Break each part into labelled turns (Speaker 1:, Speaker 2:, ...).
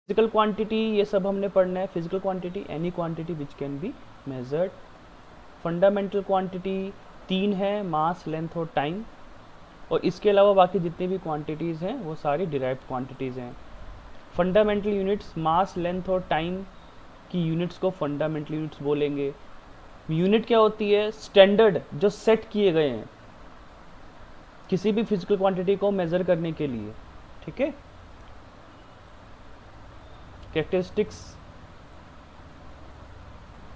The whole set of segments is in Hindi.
Speaker 1: फिजिकल क्वांटिटी ये सब हमने पढ़ना है। Physical quantity any quantity which can be measured. Fundamental quantity 3 है, मास, लेंथ और टाइम। और इसके अलावा बाकी जितनी भी क्वांटिटीज़ हैं वो सारी डिराइव्ड क्वांटिटीज़ हैं। फंडामेंटल यूनिट्स मास, लेंथ और टाइम की यूनिट्स को फंडामेंटल यूनिट्स बोलेंगे। यूनिट क्या होती है? स्टैंडर्ड जो सेट किए गए हैं किसी भी फिजिकल क्वांटिटी को मेज़र करने के लिए, ठीक है। कैरेक्टरिस्टिक्स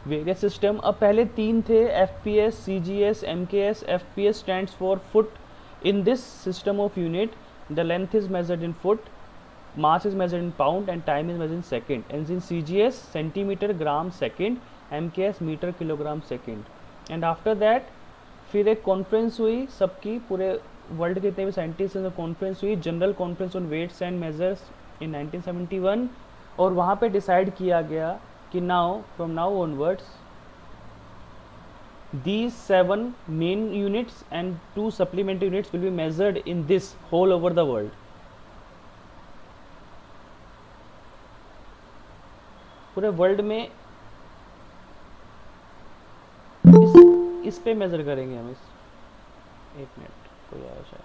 Speaker 1: वेरियस सिस्टम, अब पहले 3 थे, FPS, CGS, MKS. FPS stands for foot. In this system of unit the length is measured in foot, mass is measured in pound and time is measured in second. And in CGS centimeter gram second, MKS metre kilogram second. And after that फिर एक कॉन्फ्रेंस हुई सबकी, पूरे वर्ल्ड के जितने भी साइंटिस्ट हैं, कॉन्फ्रेंस हुई, general conference on weights and measures in 1971। और वहाँ पे डिसाइड किया गया कि now from now onwards these 7 main units and 2 supplementary units will be measured in this whole over the world. पूरे वर्ल्ड में इस पे मेजर करेंगे हम। इस एक मिनट कोई आया शायद।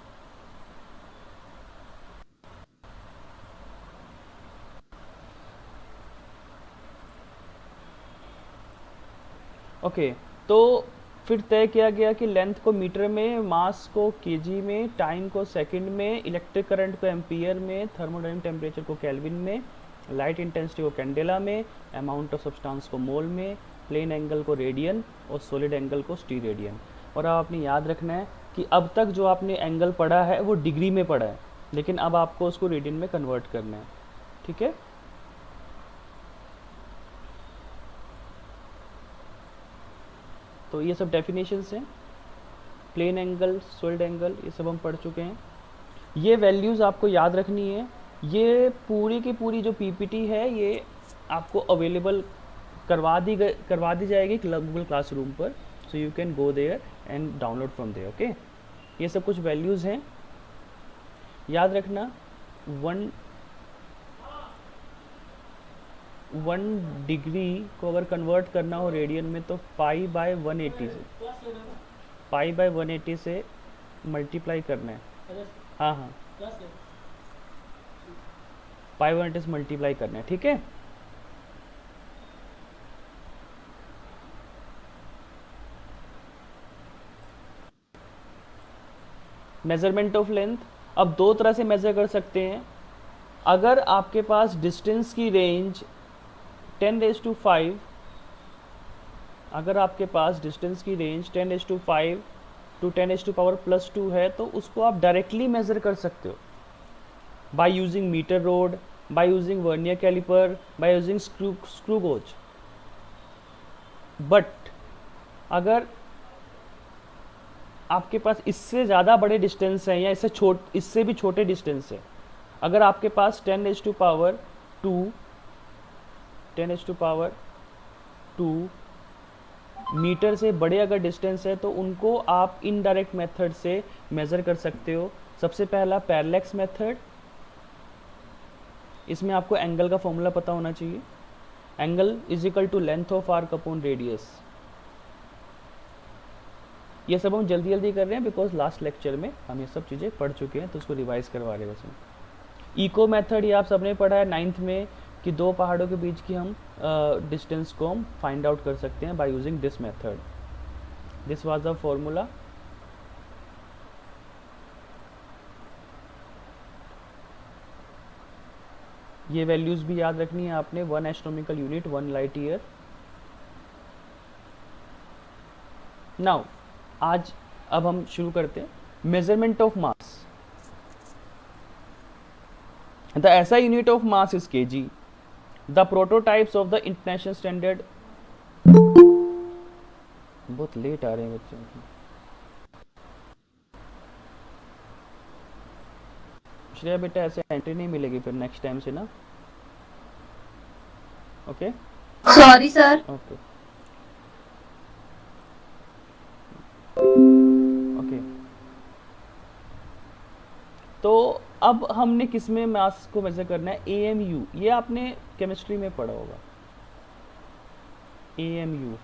Speaker 1: ओके, तो फिर तय किया गया कि लेंथ को मीटर में, मास को केजी में, टाइम को सेकंड में, इलेक्ट्रिक करंट को एम्पियर में, थर्मोडायनेमिक टेम्परेचर को केल्विन में, लाइट इंटेंसिटी को कैंडेला में, अमाउंट ऑफ सब्सटेंस को मोल में, प्लेन एंगल को रेडियन और सॉलिड एंगल को स्टीरेडियन। और अब आपने याद रखना है कि अब तक जो आपने एंगल पढ़ा है वो डिग्री में पढ़ा है, लेकिन अब आपको उसको रेडियन में कन्वर्ट करना है, ठीक है। तो ये सब डेफिनेशंस हैं। प्लेन एंगल, सॉलिड एंगल, ये सब हम पढ़ चुके हैं। ये वैल्यूज़ आपको याद रखनी है। ये पूरी की पूरी जो पीपीटी है ये आपको अवेलेबल करवा दी जाएगी गूगल क्लासरूम पर, so you can go there and download from there, okay. ये सब कुछ वैल्यूज़ हैं, याद रखना। 1 डिग्री को अगर कन्वर्ट करना हो रेडियन में तो पाई बाय 180 से मल्टीप्लाई करना है। हाँ हाँ, पाई 180 से मल्टीप्लाई करना है, ठीक है। मेजरमेंट ऑफ लेंथ, अब 2 तरह से मेज़र कर सकते हैं। अगर आपके पास डिस्टेंस की रेंज 10⁵, अगर आपके पास डिस्टेंस की रेंज 10⁵ टू 10⁻² है तो उसको आप डायरेक्टली मेज़र कर सकते हो by using metre rod, by using vernier calliper, by using screw gauge. But अगर आपके पास इससे ज़्यादा बड़े डिस्टेंस हैं या इससे भी छोटे डिस्टेंस है, अगर आपके पास 10⁻², मीटर से बड़े अगर डिस्टेंस है तो उनको आप इनडायरेक्ट मेथड से मेज़र कर सकते हो। सबसे पहला पैरेलैक्स मेथड, इसमें आपको एंगल का फॉर्मूला पता होना चाहिए। Angle is equal to length of arc upon radius. ये सब हम जल्दी जल्दी कर रहे हैं बिकॉज लास्ट लेक्चर में हम ये सब चीज़ें पढ़ चुके हैं, तो उसको रिवाइज करवा रहे हैं बस हम। इको मेथड ये आप सबने पढ़ा है 9th में कि 2 पहाड़ों के बीच की हम डिस्टेंस को हम फाइंड आउट कर सकते हैं by using this method. This was the formula. ये वैल्यूज़ भी याद रखनी है आपने। 1 astronomical unit 1 light year. Now आज अब हम शुरू करते हैं मेजरमेंट ऑफ मास। द ऐसा unit of mass is KG. The prototypes of the international standard. बहुत लेट आ रहे हैं बच्चों की। श्रेया बेटा ऐसे एंट्री नहीं मिलेगी फिर नेक्स्ट टाइम से ना, okay.
Speaker 2: Sorry sir.
Speaker 1: Okay okay, तो अब हमने किस में मास को मेजर करना है, AMU, ये आपने केमिस्ट्री में पढ़ा होगा, AMU।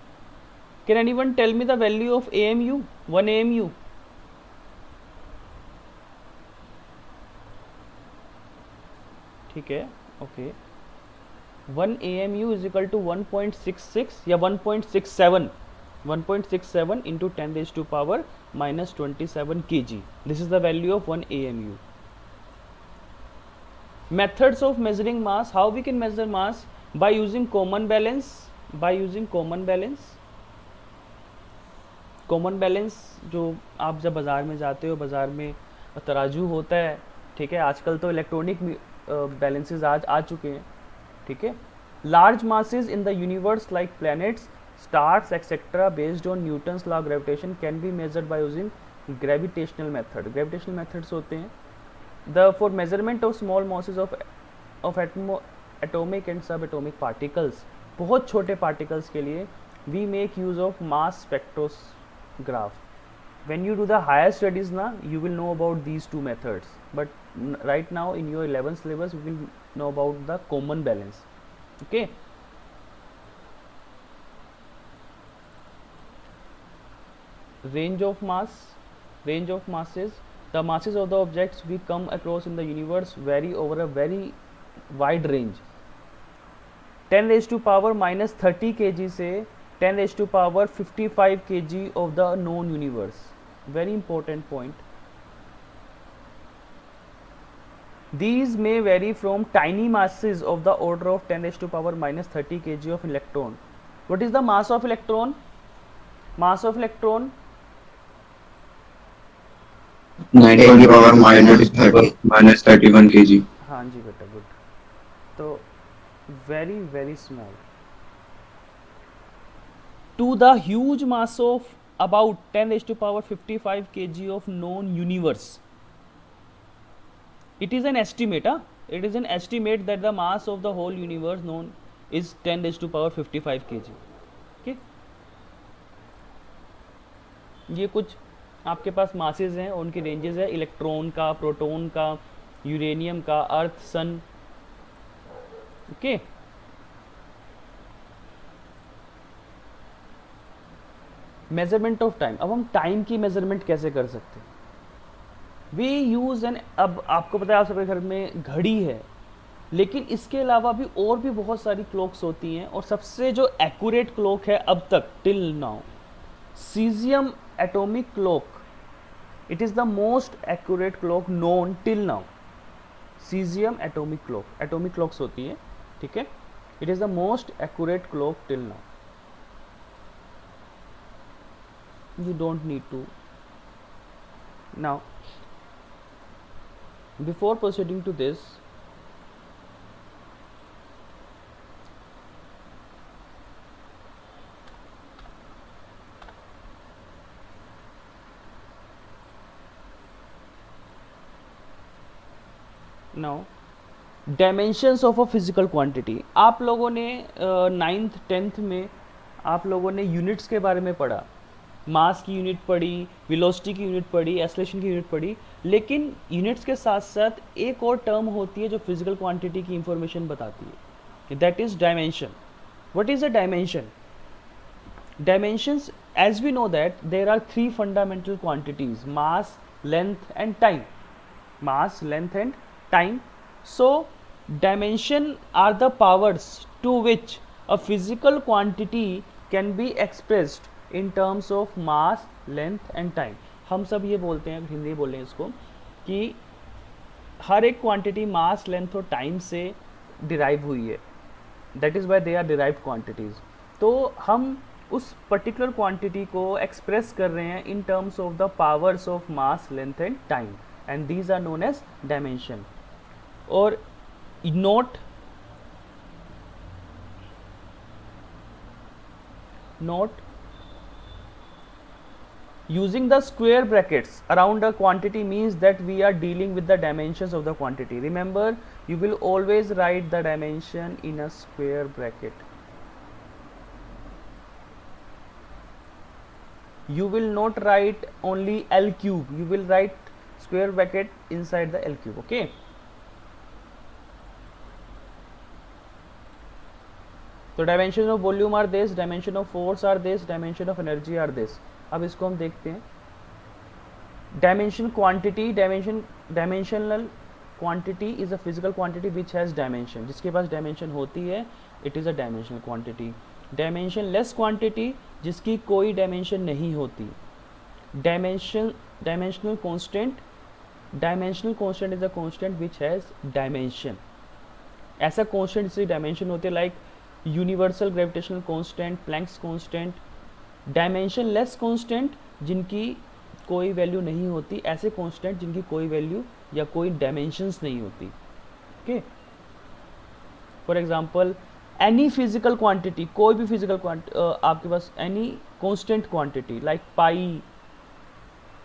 Speaker 1: Can anyone tell me the value of AMU, 1 AMU? ठीक है, okay. 1 AMU is equal to 1.66 या 1.67, 1.67 into 10 raise to power minus 27 kg. This is the value of 1 AMU. Methods of measuring mass. How we can measure mass? By using common balance. By using common balance. Common balance जो आप जब बाज़ार में जाते हो, बाज़ार में तराजू होता है, ठीक है, आजकल तो इलेक्ट्रॉनिक बैलेंसेस आ चुके हैं, ठीक है। Large masses in the universe like planets, stars etc based on Newton's law of gravitation can be measured by using gravitational method. Gravitational methods होते हैं. The for measurement of small masses of atomic and subatomic particles, बहुत छोटे particles के लिए we make use of mass spectrograph. When you do the higher studies na, you will know about these two methods, but right now in your 11th syllabus you will know about the common balance. Okay. Range of mass, range of masses, the masses of the objects we come across in the universe vary over a very wide range. 10 raised to power minus 30 kg से 10 raised to power 55 kg of the known universe. Very important point. These may vary from tiny masses of the order of 10 raised to power minus 30 kg of electron. What is the mass of electron? Mass of electron
Speaker 2: 9 power minus 31 kg.
Speaker 1: हाँ जी बेटा, गुड। तो very very small to the huge mass of about 10 raised to power 55 kg of known universe. It is an estimate, it is an estimate that the mass of the whole universe known is 10 raised to power 55 kg. Okay? ये कुछ आपके पास मासेस हैं, उनकी रेंजेस है, इलेक्ट्रॉन का, प्रोटॉन का, यूरेनियम का, earth, sun. Okay, measurement of time. अब हम टाइम की मेजरमेंट कैसे कर सकते हैं? वी यूज एन, अब आपको पता है आप सबके घर में घड़ी है, लेकिन इसके अलावा भी और भी बहुत सारी क्लॉक्स होती हैं, और सबसे जो एक्यूरेट क्लॉक है अब तक till now, caesium atomic clock, it is the most accurate clock known till now. Cesium atomic clock, atomic clocks होती है, ठीक है, it is the most accurate clock till now. You don't need to. Now before proceeding to this, now dimensions of a physical quantity. आप लोगों ने 9th 10th में आप लोगों ने यूनिट्स के बारे में पढ़ा, मास की यूनिट पढ़ी, वेलोसिटी की यूनिट पढ़ी, एक्सेलरेशन की यूनिट पढ़ी, लेकिन यूनिट्स के साथ साथ एक और टर्म होती है जो फिजिकल क्वांटिटी की इंफॉर्मेशन बताती है, that is dimension. What is a dimension? Dimensions, as we know that there are 3 fundamental quantities, mass, length and time. Mass, length and time. So dimension are the powers to which a physical quantity can be expressed in terms of mass, length and time. हम सब ये बोलते हैं, हिंदी बोल रहे हैं इसको, कि हर एक क्वांटिटी मास, लेंथ और टाइम से डिराइव हुई है, that is why they are derived quantities. तो हम उस पर्टिकुलर क्वांटिटी को एक्सप्रेस कर रहे हैं in terms of the powers of mass, length and time, and these are known as dimension. और note using the square brackets around a quantity means that we are dealing with the dimensions of the quantity. Remember, you will always write the dimension in a square bracket. You will not write only L cube, you will write square bracket inside the L cube. Okay, तो dimension of volume are this, dimension of force are this, dimension of energy are this. अब इसको हम देखते हैं. Dimension quantity, dimensional quantity is a physical quantity which has dimension. जिसके पास डायमेंशन होती है it is a dimensional quantity. Dimensionless quantity जिसकी कोई डायमेंशन नहीं होती. Dimensional constant, dimensional constant is a constant which has dimension. ऐसा कांस्टेंट जिसकी डायमेंशन होती है like universal gravitational constant, Planck's constant. Dimension less constant जिनकी कोई वैल्यू नहीं होती, ऐसे कांस्टेंट जिनकी कोई वैल्यू या कोई डायमेंशंस नहीं होती. Okay, for example any physical quantity, कोई भी फिजिकल आपके पास any constant quantity like pi,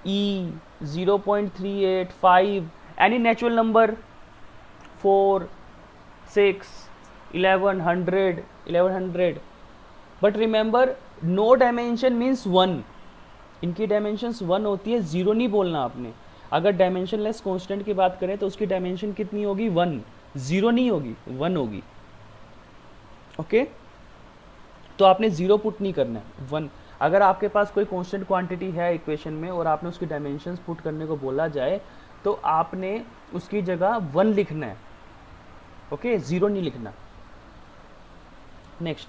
Speaker 1: e, 0.385, any natural number 4, 6, 1100. But remember no dimension means 1. इनकी डायमेंशंस 1 होती है, 0 नहीं बोलना आपने. अगर डायमेंशन लेस कॉन्स्टेंट की बात करें तो उसकी डायमेंशन कितनी होगी? 1. 0 नहीं होगी, 1 होगी. ओके, तो आपने 0 पुट नहीं करना है, 1. अगर आपके पास कोई कांस्टेंट क्वांटिटी है इक्वेशन में और आपने उसकी डायमेंशंस पुट करने को बोला जाए तो आपने उसकी जगह 1 लिखना है. ओके, 0 नहीं लिखना. Next,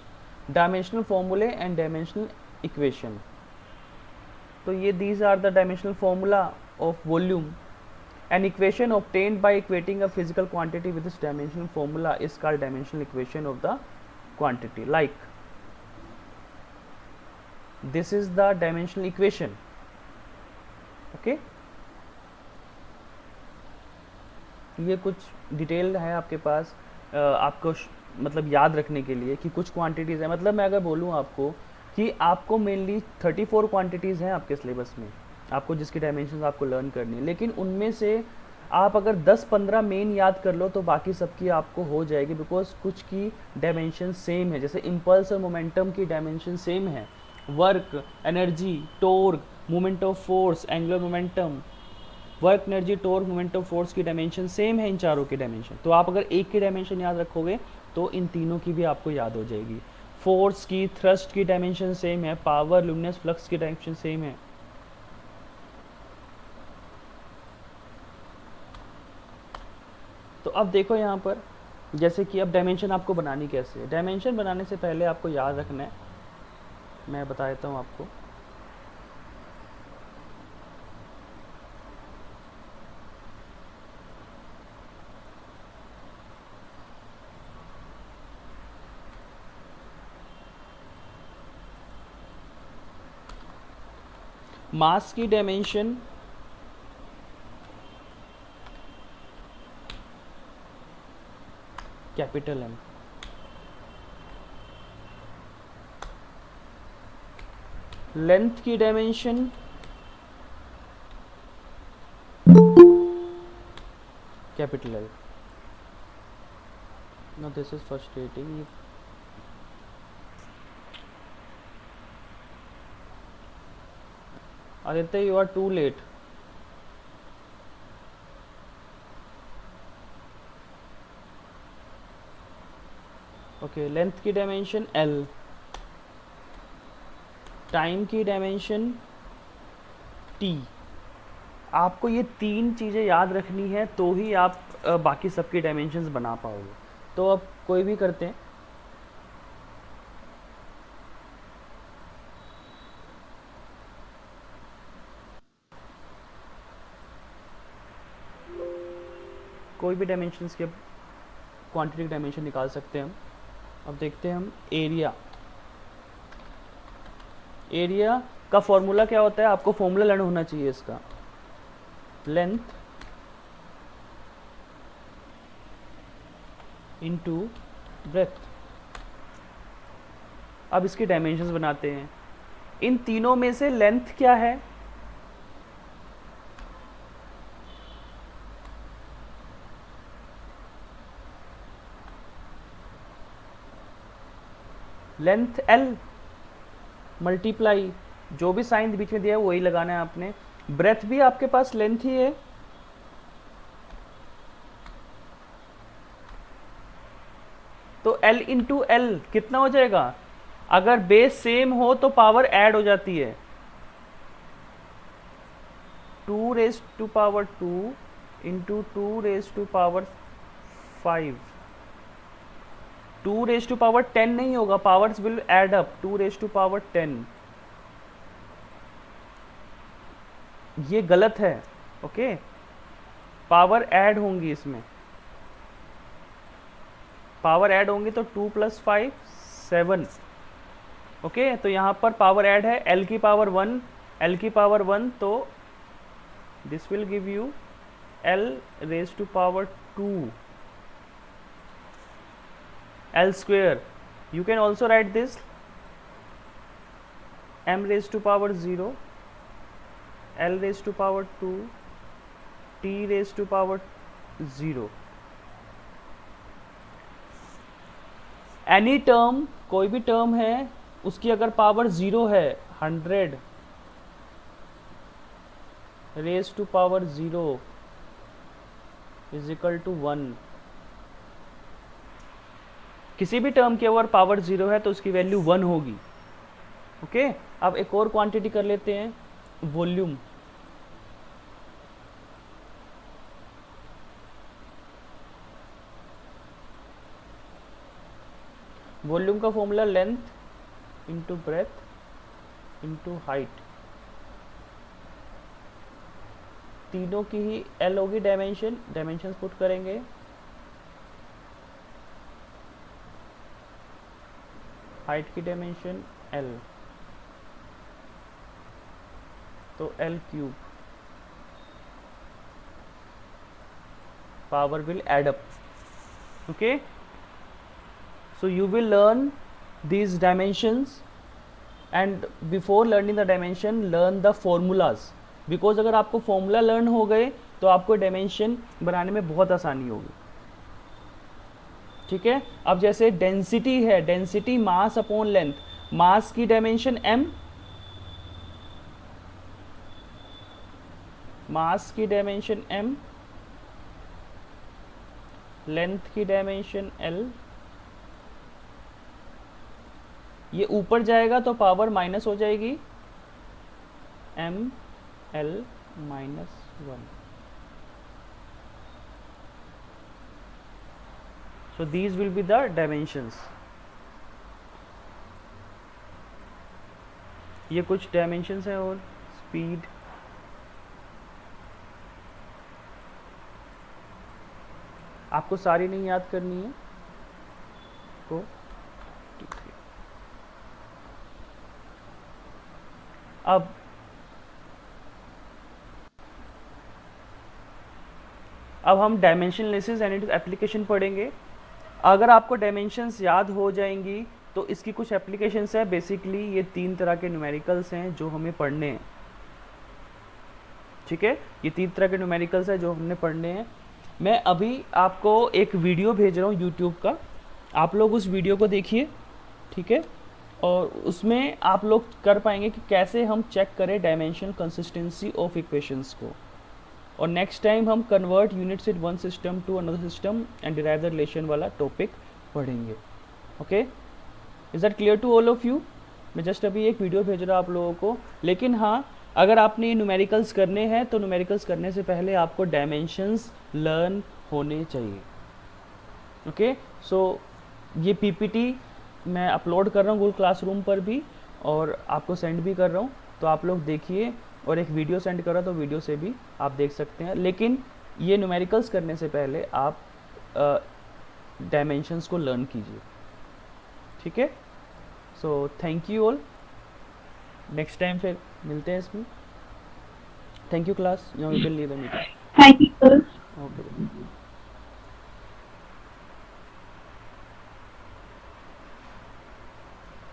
Speaker 1: dimensional formulae and dimensional equation. तो ये these are the dimensional formula of volume. An equation obtained by equating a physical quantity with its dimensional formula is called dimensional equation of the quantity. Like this is the dimensional equation. Okay, ये कुछ डिटेल है आपके पास आपको मतलब याद रखने के लिए कि कुछ क्वांटिटीज़ है. मतलब मैं अगर बोलूँ आपको कि आपको मेनली 34 क्वांटिटीज़ हैं आपके सिलेबस में, आपको जिसकी डायमेंशंस आपको लर्न करनी है, लेकिन उनमें से आप अगर 10-15 मेन याद कर लो तो बाकी सबकी आपको हो जाएगी. बिकॉज कुछ की डायमेंशन सेम है, जैसे इम्पल्स और मोमेंटम की डायमेंशन सेम है. Work, energy, torque, moment of force, angular momentum, work, energy, torque, moment of force की डायमेंशन सेम है इन चारों की डायमेंशन. तो आप अगर एक की डायमेंशन याद रखोगे तो इन तीनों की भी आपको याद हो जाएगी. फोर्स की, थ्रस्ट की डायमेंशन सेम है, पावर, लुमिनस फ्लक्स की डायमेंशन सेम है. तो अब देखो यहाँ पर जैसे कि अब डायमेंशन आपको बनानी कैसे है. डायमेंशन बनाने से पहले आपको याद रखना है, मैं बता देता हूँ आपको. मास की डायमेंशन कैपिटल M, लेंथ की dimension capital L. Now this is frustrating. Aditya, you are too late. Okay, length की डायमेंशन L, टाइम की डायमेंशन T. आपको ये 3 चीज़ें याद रखनी है तो ही आप बाकी सबकी डायमेंशंस बना पाओगे. तो अब कोई भी करते हैं. कोई भी डायमेंशंस के क्वांटिटी डायमेंशन निकाल सकते हैं हम. अब देखते हैं हम एरिया. एरिया का फॉर्मूला क्या होता है, आपको फॉर्मूला लर्न होना चाहिए इसका. Length into breadth. अब इसके डायमेंशंस बनाते हैं. इन तीनों में से लेंथ क्या है? लेंथ L मल्टीप्लाई जो भी साइन बीच में दिया है वही लगाना है आपने. ब्रेथ भी आपके पास लेंथ ही है, तो L इंटू एल कितना हो जाएगा? अगर बेस सेम हो तो पावर ऐड हो जाती है, 2 raise to power 2 into 2 raise to power 5। 2 raise to power 10 नहीं होगा, powers will add up, 2 raise to power 10, ये गलत है। ओके, पावर ऐड होंगी, इसमें पावर ऐड होंगी तो 2 + 5 7। ओके, तो यहाँ पर पावर ऐड है l की पावर 1, l की पावर 1, तो this will give you l raise to power 2 l square. You can also write this m raised to power 0, l raised to power 2, t raised to power 0. Any term, कोई भी टर्म है उसकी अगर पावर 0 है, 100 raise to power 0 is equal to 1। किसी भी टर्म की अगर पावर 0 है तो उसकी वैल्यू 1 होगी। ओके, अब एक और क्वांटिटी कर लेते हैं, वॉल्यूम। वॉल्यूम का formula length into breadth into height, तीनों की ही एल होगी डायमेंशन, डायमेंशंस पुट करेंगे। हाइट की डायमेंशन l, तो l cube, power will add up. Okay, so you will learn these dimensions, and before learning the dimension learn the formulas, because अगर आपको फॉर्मूला लर्न हो गए तो आपको डायमेंशन बनाने में बहुत आसानी होगी। ठीक है, अब जैसे डेंसिटी है, डेंसिटी मास अपॉन लेंथ, मास की डायमेंशन m, मास की डायमेंशन m, लेंथ की डायमेंशन l, ये ऊपर जाएगा तो पावर माइनस हो जाएगी, m l -1। So these will be the dimensions। ये कुछ dimensions है, और speed, आपको सारी नहीं याद करनी है, को अब हम dimension analysis and its application पढ़ेंगे। अगर आपको डायमेंशंस याद हो जाएंगी तो इसकी कुछ एप्लीकेशंस है। बेसिकली ये 3 तरह के न्यूमेरिकल्स हैं जो हमें पढ़ने हैं। ठीक है, ये 3 तरह के न्यूमेरिकल्स हैं जो हमने पढ़ने हैं। मैं अभी आपको एक वीडियो भेज रहा हूँ यूट्यूब का, आप लोग उस वीडियो को देखिए। ठीक है, और उसमें आप लोग कर पाएंगे कि कैसे हम चेक करें डायमेंशन कंसिस्टेंसी ऑफ इक्वेशंस को। और नेक्स्ट टाइम हम convert units in one system to another system and derive the relation वाला टॉपिक पढ़ेंगे। Okay, is that clear to all of you? मैं जस्ट अभी एक वीडियो भेज रहा हूँ आप लोगों को। लेकिन हाँ, अगर आपने न्यूमेरिकल्स करने हैं तो न्यूमेरिकल्स करने से पहले आपको डायमेंशंस लर्न होने चाहिए। ओके, सो ये पीपीटी मैं अपलोड कर रहा हूँ गूगल क्लासरूम पर भी, और आपको सेंड भी कर रहा हूँ, तो आप लोग देखिए। और एक वीडियो सेंड कर रहा तो वीडियो से भी आप देख सकते हैं। लेकिन ये न्यूमेरिकल्स करने से पहले आप डायमेंशंस को लर्न कीजिए। ठीक है, so thank you all, next time फिर मिलते हैं इसमें। Thank you class, you can leave the meeting.
Speaker 3: Thank you, sir.
Speaker 1: Okay.